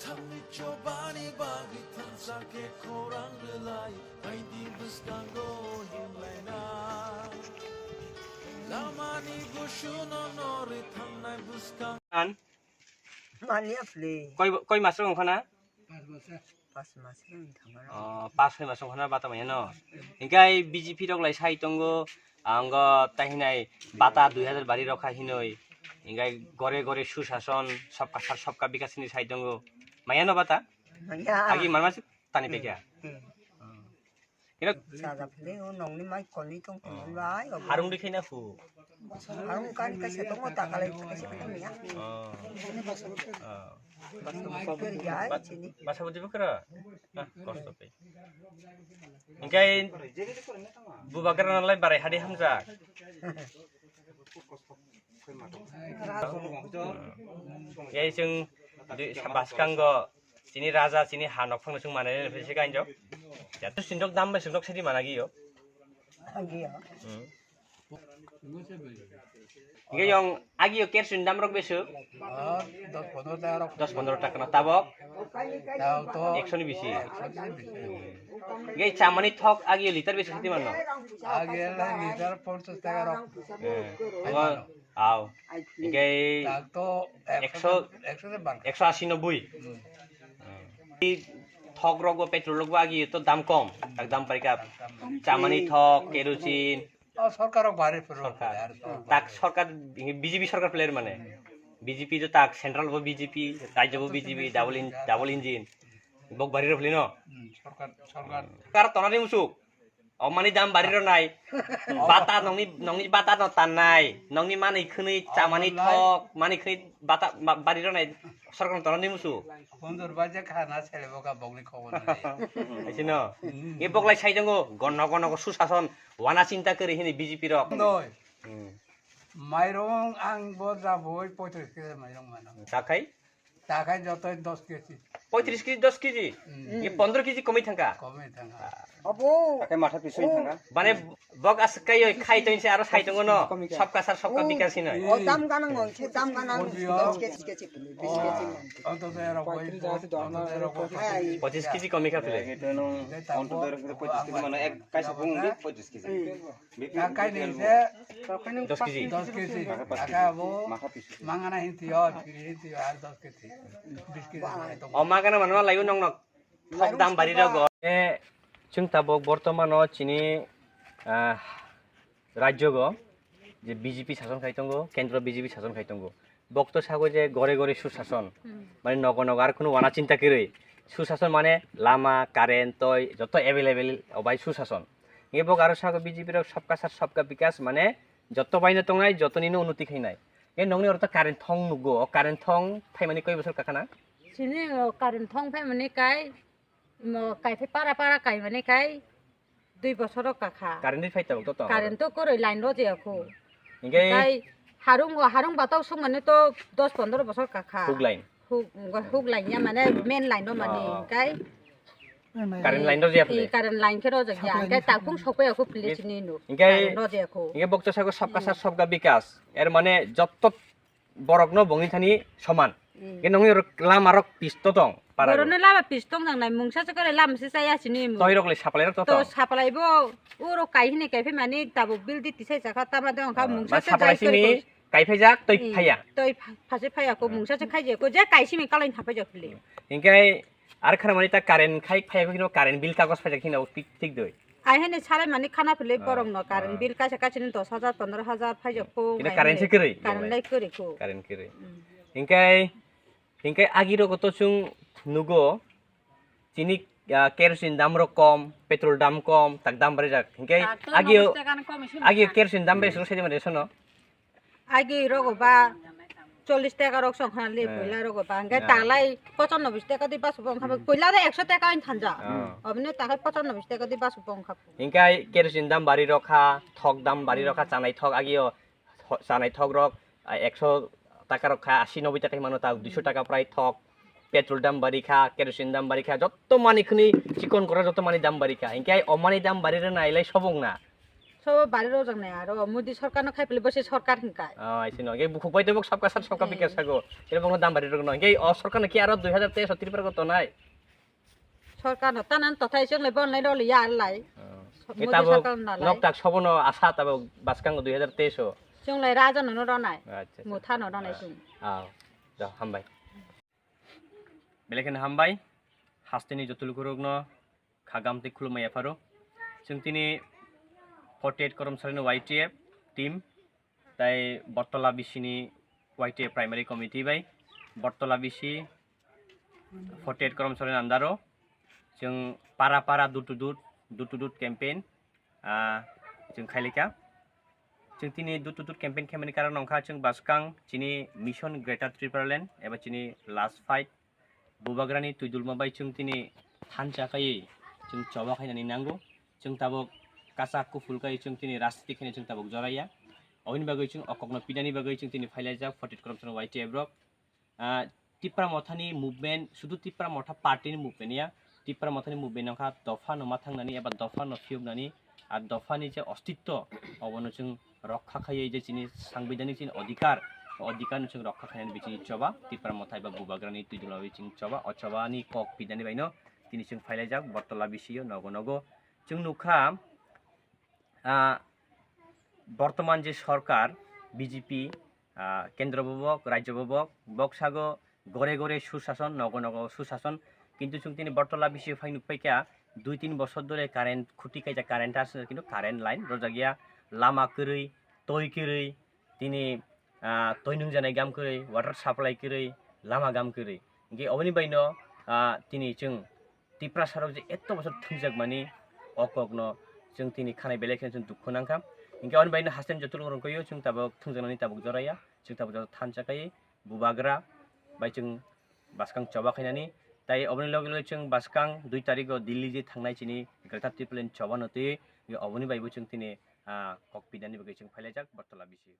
Tani chobani bagi tansake korang relai Hai di buskango himlaina Lamani bushuno nori thanai buskang An Mania fle. koi mas rong khana Pas masih thamar. pas koi mas rong khana bata mai no ingkai BJP rok lai sai tongo anggo tahinai bata 2000 bari rokha hinoi ingkai gore gore সুশাসন সবকা সার সবকা বিকাশ ni sai tongo mayano bata Mania. agi manmas tani pekya ino Sada fle o nong ni mai koni tong koni bai. harung di khaina fu Harung kan kasi tong o takalay kasi kami niya. Basta kerja sini. Masa buti bukra kosto pe ingkai bubakar nalai barai hadi hamza yai जों बासकांगो sini raja sini hanok phang sung manai phese kainjo jatu sindok dam be sindok sedi managi yo Agi ya. Iga yang agi yo ker sindam rok besu 10-15 টাকা na tabok 100 ni bisi iga chamani thok agi yo liter besu sedi manno আগে litre 50 টাকা rock aw iga তো 100 100 তে বান 180-90 thok rok go petrol rok agi to dam kom tak dam parika chamani thok kerosene সরকারও বাড়ি ফেরো tak সরকার BJP সরকার player মানে BJP তো tak central গো BJP রাজ্য গো বিজেপি ডাবল ইঞ্জিন বক বাড়ির ফলি ন সরকার সরকার কার তনানি মুসুক অমানি দাম বাড়ির নাই বাতা নংনি বাতা ন তান নাই নংনি মানি খনি চামানি ঠক মানি খনি বাতা বাড়ির নাই সরকার তনানি মুসুক বন্ধুর বাজে খানা ছেলে বোকা বগলি খবর নাই আইছে ন এ বকলাই সাইজঙ্গো গণ গণ সুশাসন ওয়ানা চিন্তা করে হিনি বিজেপি রক নয় মাইরং আং বজা বই 35 কেজি মাইরং মানো তাকাই টাকায় যতই 10 কেজি 35 কেজি 10 কেজি এ 15 কেজি কমই থাকা কমে থাকা Abo. Pakai mata pisau tangga. মানে বক আস কাই খাই তইছে আর সাইজঙ্গো ন সবকা সার সবকা বিকাশ হিন O dam kanang mo, dam kanang. Sketch. অন্তত এর বই অন্তত এর বই 25 কেজি কমই খাফলে Itu nong untuk dari potis kita mana kasih pung di potis kita. টাকায় নিছে 10 কেজি 10 কেজি টাকা বো Maka pisau. মাঙ্গানা হিন্তিও ফিরি হিন্তিও আর 10 কেজি 20 কেজি তো অমা কেন মানুষ লাইও নং নক ঠক দাম বাড়ি দাও গ এ जों তাবক বর্তমান চিনি রাজ্য গ যে বিজেপি শাসন খাইতঙ্গো কেন্দ্র বিজেপি শাসন খাইতঙ্গো বক্ত সাগো যে গড়ে গড়ে সুশাসন মানে নগ নগ আর কোনো ওয়ানা চিন্তা করে সুশাসন মানে লামা কারেন্ট তই যত এভেলেবেল অবাই সুশাসন এ বক আর সাগো বিজেপির সবকা সার সবকা বিকাশ মানে যত বাইনে তংনাই যত নিনো উন্নতি খাইনাই এ নংনি অর্থ কারেন্ট থং নুগো কারেন্ট থং ফাইমানি কয় বছর কাখানা sini karin thong phai mane kai kai phai para kai mane kai 2 বছর kakha কারেন্ট ফাইতা বক তো karin to koroi line ro je ko ইংগে kai harung batau sung mane to 10-15 বছর kakha hook line huk line ya mane main line ro mane kai current line ro Zia ফলে karin line ke ro je ya kai takung sokoi ko pili sini no ইংগে ro je ko ইংগে বক্ত sago সবকা সার সবকা বিকাশ এর মানে যত বরকনো বংনি Thani সমান কে নংনি লামারক পিস্ত দং পারা borone lama pistong nang nai mungsa se kore lam se saya sini তই রকলে সাপলাই rock তো to sapalai bo uro kai hine kai phai mane tabo bil di tisai jaka tama dong ka mungsa se সাপলাই সিনি কাইফাই যাক তই ফাইয়া tôi phải phải có mùng sao khai gì cô giá cái gì mình có lên tháp phải được liền ইংগে আর খানা মানে তা current খাই ফাইয়া কিনো current bill কাগজ ফাইয়া কিনো ঠিক ঠিক দই ai hay này sai mà খানা ফেলে বরং ন কারণ বিল কাছে কাছে 10,000 15,000 ফাই যাক কো কিনো কারেন্ট সে করে কারণ লাই করে কো কারেন্ট করে ইংগে আগিরো কত চুং নুগো চিনি কেরোসিন দাম কম পেট্রোল দাম কম তাক দাম বাড়ে যাক ইংগে আগিও কেরোসিন দাম বেশি সেদি মানে শোনো আগে রগো বা 40 টাকা রক সংখ্যা লে কইলা রগো বা আগে তালাই 95 টাকা দি বাস বং খাবে কইলা 100 টাকা আইন থানজা অবনে তাকে 95 টাকা দি বাস বং খাব ইংগাই কেরোসিন দাম বাড়ি রখা থক দাম বাড়ি রখা চানাই থক আগিও চানাই থক রক 100 টাকা রখা 80-90 টাকা মানো তা 200 টাকা প্রায় থক পেট্রোল দাম বাড়ি খা কেরোসিন দাম বাড়ি খা যত মানি খুনি চিকন করা যত মানি দাম বাড়ি খা ইংগাই অমানি দাম বাড়ি রে নাইলাই সবং না সব বাড়ির রোজং নাই আর মোদি সরকার ন খাইপলে বসে সরকার হিংকায় আইসি নয় এই খুব পাইতে সবকা সাথ সবকা বিকাশ থাকো এরকম দাম বাড়ি রকম নয় এই সরকার নাকি আরো 2023 ত্রিপুরা কত নাই সরকার ন তানান তথাই जोंलाय বনলাই রলি ইয়ারলাই এই মোদি তাবো সরকার নালাই নকটাক সবন আশা তাবো বাসকাং 2023 जोंलाय রাজন ন রনাই আচ্ছা মুথা ন রনাই जों যাও হামবাই বেলেখানে হামবাই হাস্তেনি যতলুকু রগ্ন খাগামতে খুলুমাইয়া ফারো जों তিনি 48 কর্মচারী YTF টিম তাই বটতলা বিসিনি YTF primary committee by Battala BC 48 কর্মচারী আন্দারও जों पारा पारा दुट टू दुट कैम्पेन जों खायलिका जों तिनी दुट टू दुट कैम्पेन खामानि कारण नंखा जों बासकां चिनि मिशन ग्रेटार त्रिपुरालेण्ड एबा चिनि लास्ट फाइट बुबाग्रानि तुइदुलमा बाय जों तिनी थानचाखायै जों चबा खायनानै नांगौ जों ताबक कासा कुफुलखायै जों तिनी राजनीति खायनाय जों ताबक जराया अयनि बागै जों अकगन पिदानि बागै जों तिनी फाइलायजा 48 करमसन YTF रक टिप्रा मथानि मुभमेन्ट सुदु टिप्रा मथा पार्टीनि मुभमेन्टया टिप्रा मथानि मुभमेन्ट नखा दफा नमा थांनानै एबा दफा नफिउबनानै आरो दफानि जे अस्तित्व अबनो जों रक्षा खायै जे जिनि सांबिधानिक जिनि अधिकार जों रक्षा खायनानै बिचिनि चबा टिप्रा मथा एबा बुबाग्रानि तुइदुलावै जों चबा अचबानि कक पिदानि बायनो तिनि जों फाइलायजाक बटतला बिसियो नगो नगो जों नुखा बर्तमान जे सरकार बीजेपी केंद्र बबक राज्य बबक बक्सागो गरे गरे सुशासन नगो नगो सुशासन किन्तु जों तिनी बटतला बिसि फाइनु फैका 2-3 बছর ধরে কারেন্ট খুঁটি কাইজা কারেন্ট আছে কিন্তু কারেন্ট লাইন রোজা গিয়া লামা কरै তৈ কरै तिनी तैनुं जानाय गाम करै वाटार साप्लाइ करै लामा गाम करै इंगे अबनि बायनो तिनी जों टिप्रा साराव जे एत्त बছর थुंजाक मानि अकगनो जों तिनी खानाय बेलेखन जों दुखु नांखा इंगे अबनि बायनो हासेन जतुल रंकयो जों ताबक थुंजानानै ताबक जराया जों ताबक थानजाखायै बुबाग्रा बाय जों बासकां चबा खायनानै ताई अबनि लगे लगे जों बासकां 2 तारिखआव दिल्ली जे थांनाय चिनि ग्रेटार त्रिपुरालेण्ड चबा नते अबनि बायबो जों तिनी कक पिदानि बागै जों फाइलायजाक बटतला बिसि